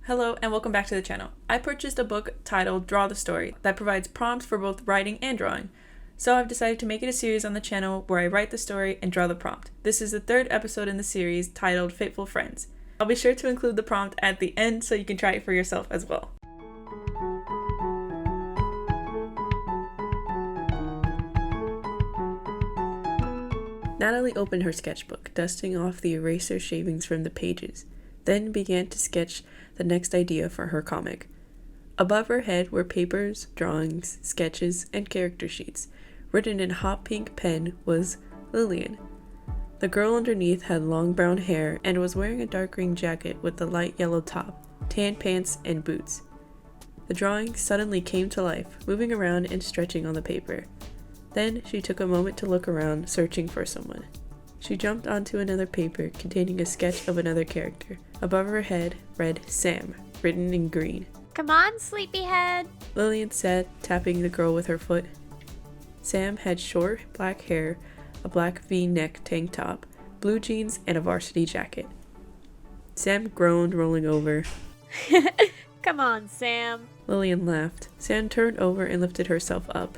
Hello and welcome back to the channel. I purchased a book titled Draw the Story that provides prompts for both writing and drawing. So I've decided to make it a series on the channel where I write the story and draw the prompt. This is the third episode in the series titled Fateful Friends. I'll be sure to include the prompt at the end so you can try it for yourself as well. Natalie opened her sketchbook, dusting off the eraser shavings from the pages, then began to sketch the next idea for her comic. Above her head were papers, drawings, sketches, and character sheets. Written in hot pink pen was Lillian. The girl underneath had long brown hair and was wearing a dark green jacket with a light yellow top, tan pants, and boots. The drawing suddenly came to life, moving around and stretching on the paper. Then she took a moment to look around, searching for someone. She jumped onto another paper containing a sketch of another character. Above her head read Sam, written in green. Come on, sleepyhead, Lillian said, tapping the girl with her foot. Sam had short black hair, a black V-neck tank top, blue jeans, and a varsity jacket. Sam groaned, rolling over. Come on, Sam. Lillian laughed. Sam turned over and lifted herself up.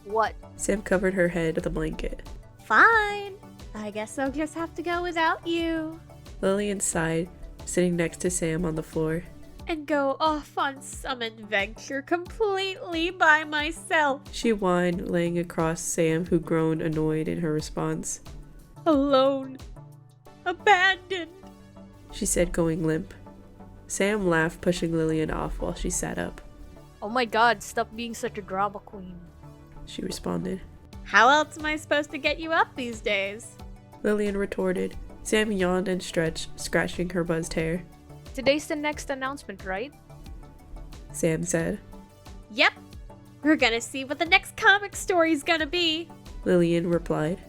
What? Sam covered her head with a blanket. Fine. I guess I'll just have to go without you. Lillian sighed, sitting next to Sam on the floor. And go off on some adventure completely by myself. She whined, laying across Sam, who groaned, annoyed in her response. Alone. Abandoned. She said, going limp. Sam laughed, pushing Lillian off while she sat up. Oh my god, stop being such a drama queen. She responded. How else am I supposed to get you up these days? Lillian retorted. Sam yawned and stretched, scratching her buzzed hair. Today's the next announcement, right? Sam said. Yep. We're gonna see what the next comic story's gonna be. Lillian replied.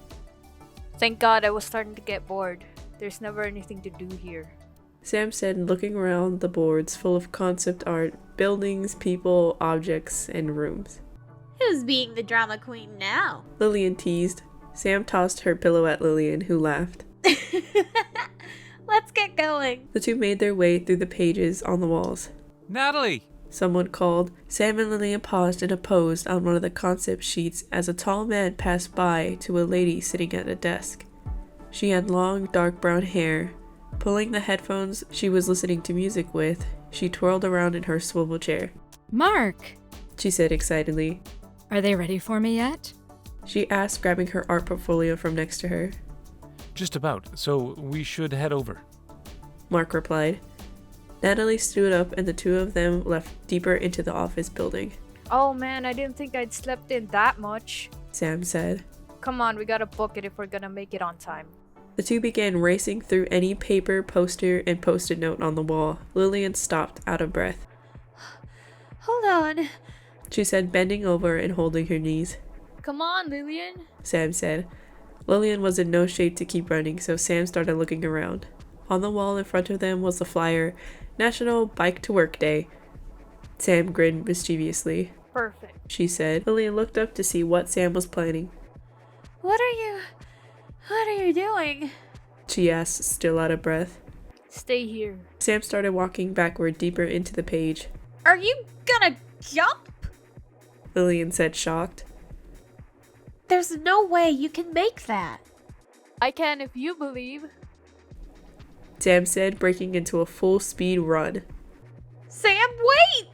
Thank god I was starting to get bored. There's never anything to do here. Sam said, looking around the boards full of concept art, buildings, people, objects, and rooms. Who's being the drama queen now? Lillian teased. Sam tossed her pillow at Lillian, who laughed. Let's get going. The two made their way through the pages on the walls. Natalie! Someone called. Sam and Lillian paused and posed on one of the concept sheets as a tall man passed by to a lady sitting at a desk. She had long, dark brown hair. Pulling the headphones she was listening to music with, she twirled around in her swivel chair. Mark! She said excitedly. Are they ready for me yet? She asked, grabbing her art portfolio from next to her. Just about, so we should head over. Mark replied. Natalie stood up and the two of them left deeper into the office building. Oh man, I didn't think I'd slept in that much. Sam said. Come on, we gotta book it if we're gonna make it on time. The two began racing through any paper, poster, and post-it note on the wall. Lillian stopped, out of breath. Hold on. She said, bending over and holding her knees. Come on, Lillian. Sam said. Lillian was in no shape to keep running, so Sam started looking around. On the wall in front of them was the flyer, National Bike to Work Day. Sam grinned mischievously. Perfect. She said. Lillian looked up to see what Sam was planning. What are you doing? She asked, still out of breath. Stay here. Sam started walking backward deeper into the page. Are you gonna jump? Lillian said, shocked. There's no way you can make that. I can if you believe. Sam said, breaking into a full-speed run. Sam, wait!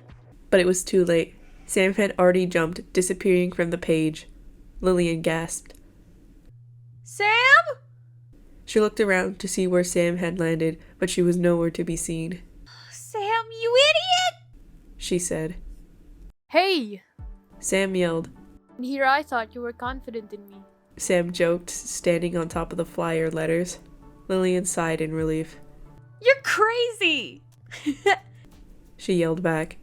But it was too late. Sam had already jumped, disappearing from the page. Lillian gasped. Sam? She looked around to see where Sam had landed, but she was nowhere to be seen. Sam, you idiot! She said. Hey! Sam yelled. And here I thought you were confident in me. Sam joked, standing on top of the flyer letters. Lillian sighed in relief. You're crazy! She yelled back.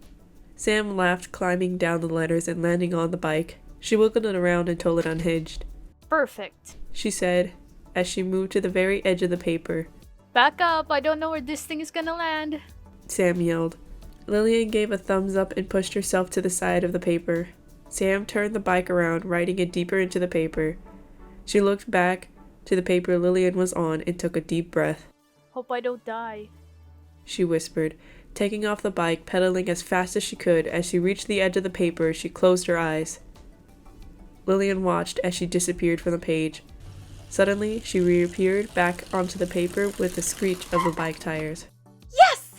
Sam laughed, climbing down the letters and landing on the bike. She wiggled it around until it unhinged. Perfect. She said, as she moved to the very edge of the paper. Back up, I don't know where this thing is gonna land. Sam yelled. Lillian gave a thumbs up and pushed herself to the side of the paper. Sam turned the bike around, riding it deeper into the paper. She looked back to the paper Lillian was on and took a deep breath. Hope I don't die. She whispered, Taking off the bike, pedaling as fast as she could, as she reached the edge of the paper, she closed her eyes. Lillian watched as she disappeared from the page. Suddenly, she reappeared back onto the paper with the screech of the bike tires. Yes!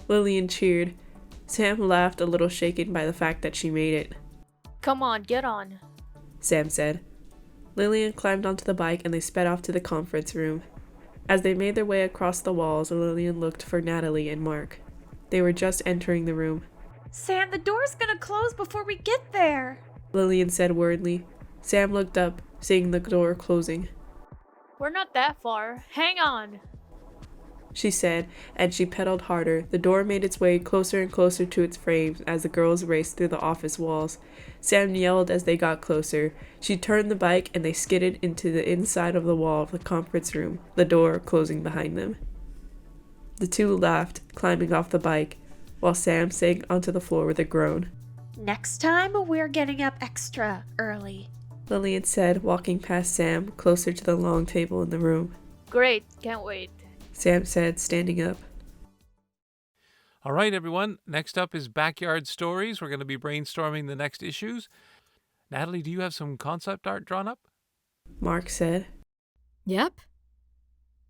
Lillian cheered. Sam laughed, a little shaken by the fact that she made it. Come on, get on. Sam said. Lillian climbed onto the bike and they sped off to the conference room. As they made their way across the walls, Lillian looked for Natalie and Mark. They were just entering the room. Sam, the door's gonna close before we get there. Lillian said worriedly. Sam looked up, seeing the door closing. We're not that far. Hang on. She said, and she pedaled harder. The door made its way closer and closer to its frames as the girls raced through the office walls. Sam yelled as they got closer. She turned the bike and they skidded into the inside of the wall of the conference room, the door closing behind them. The two laughed, climbing off the bike, while Sam sank onto the floor with a groan. Next time, we're getting up extra early. Lillian said, walking past Sam, closer to the long table in the room. Great, can't wait. Sam said, standing up. All right, everyone. Next up is Backyard Stories. We're going to be brainstorming the next issues. Natalie, do you have some concept art drawn up? Mark said. Yep.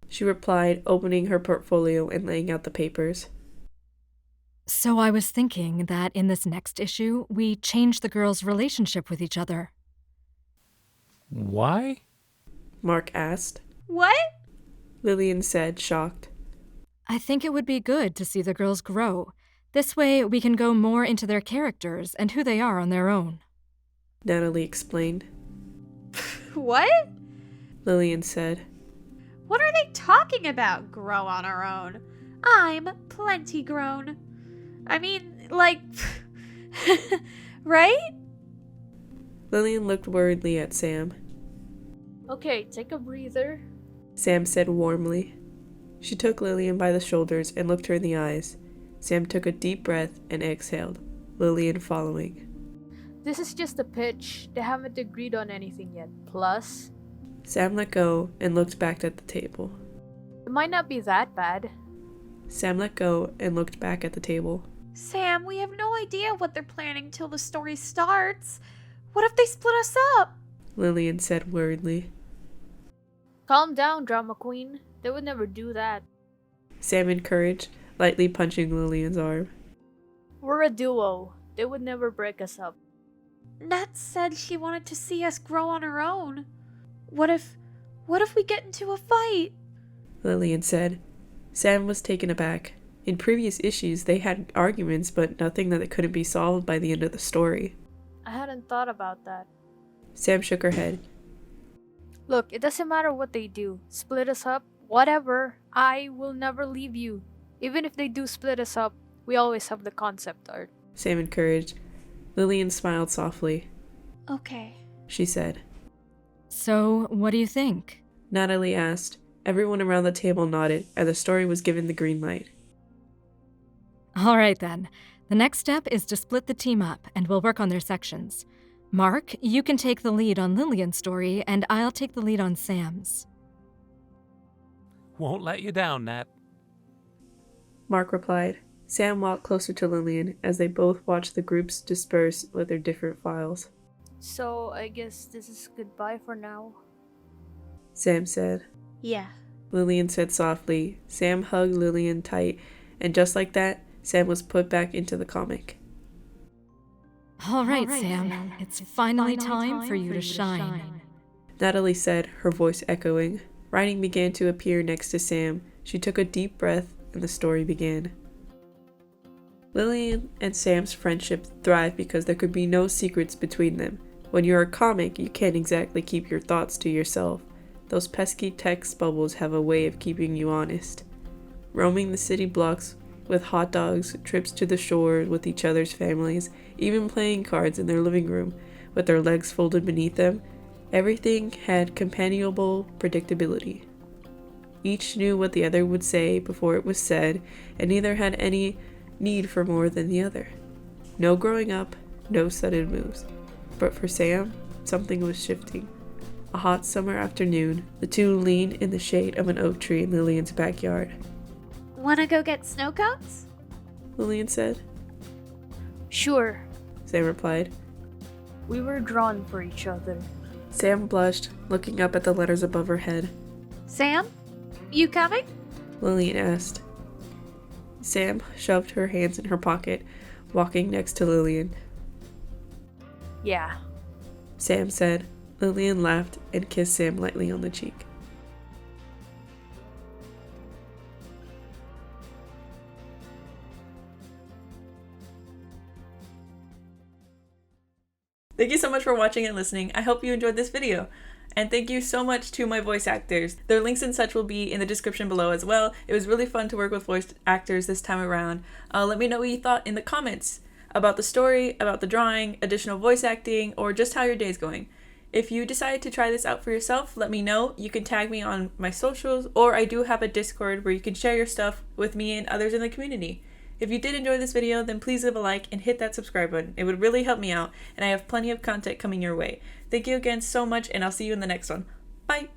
She replied, opening her portfolio and laying out the papers. So I was thinking that in this next issue, we change the girls' relationship with each other. Why? Mark asked. What? Lillian said, shocked. I think it would be good to see the girls grow. This way, we can go more into their characters and who they are on their own. Natalie explained. What? Lillian said. What are they talking about, grow on our own? I'm plenty grown. I mean, like, right? Lillian looked worriedly at Sam. Okay, take a breather. Sam said warmly. She took Lillian by the shoulders and looked her in the eyes. Sam took a deep breath and exhaled, Lillian following. This is just a pitch. They haven't agreed on anything yet. Plus, Sam let go and looked back at the table. it might not be that bad. Sam let go and looked back at the table. Sam, we have no idea what they're planning till the story starts. What if they split us up? Lillian said worriedly. Calm down, drama queen. They would never do that. Sam encouraged, lightly punching Lillian's arm. We're a duo. They would never break us up. Nat said she wanted to see us grow on our own. What if we get into a fight? Lillian said. Sam was taken aback. In previous issues, they had arguments, but nothing that couldn't be solved by the end of the story. I hadn't thought about that. Sam shook her head. Look, it doesn't matter what they do. Split us up, whatever. I will never leave you. Even if they do split us up, we always have the concept art. Sam encouraged. Lillian smiled softly. Okay. She said. So, what do you think? Natalie asked. Everyone around the table nodded, and the story was given the green light. All right then. The next step is to split the team up, and we'll work on their sections. Mark, you can take the lead on Lillian's story, and I'll take the lead on Sam's. Won't let you down, Nat. Mark replied. Sam walked closer to Lillian as they both watched the groups disperse with their different files. So, I guess this is goodbye for now. Sam said. Yeah. Lillian said softly. Sam hugged Lillian tight, and just like that, Sam was put back into the comic. All right, Sam. It's finally time for you to shine. Natalie said, her voice echoing. Writing began to appear next to Sam. She took a deep breath, and the story began. Lillian and Sam's friendship thrived because there could be no secrets between them. When you're a comic, you can't exactly keep your thoughts to yourself. Those pesky text bubbles have a way of keeping you honest. Roaming the city blocks with hot dogs, trips to the shore with each other's families, even playing cards in their living room with their legs folded beneath them, everything had companionable predictability. Each knew what the other would say before it was said, and neither had any need for more than the other. No growing up, no sudden moves. But for Sam, something was shifting. A hot summer afternoon, the two leaned in the shade of an oak tree in Lillian's backyard. Wanna go get snow cones? Lillian said. Sure, Sam replied. we were drawn for each other. Sam blushed, looking up at the letters above her head. Sam? You coming? Lillian asked. Sam shoved her hands in her pocket, walking next to Lillian. Yeah. Sam said. Lillian laughed and kissed Sam lightly on the cheek. Thank you so much for watching and listening. I hope you enjoyed this video. And thank you so much to my voice actors. Their links and such will be in the description below as well. It was really fun to work with voice actors this time around. Let me know what you thought in the comments about the story, about the drawing, additional voice acting, or just how your day's going. If you decide to try this out for yourself, let me know. You can tag me on my socials, or I do have a Discord where you can share your stuff with me and others in the community. If you did enjoy this video, then please leave a like and hit that subscribe button. It would really help me out, and I have plenty of content coming your way. Thank you again so much, and I'll see you in the next one. Bye!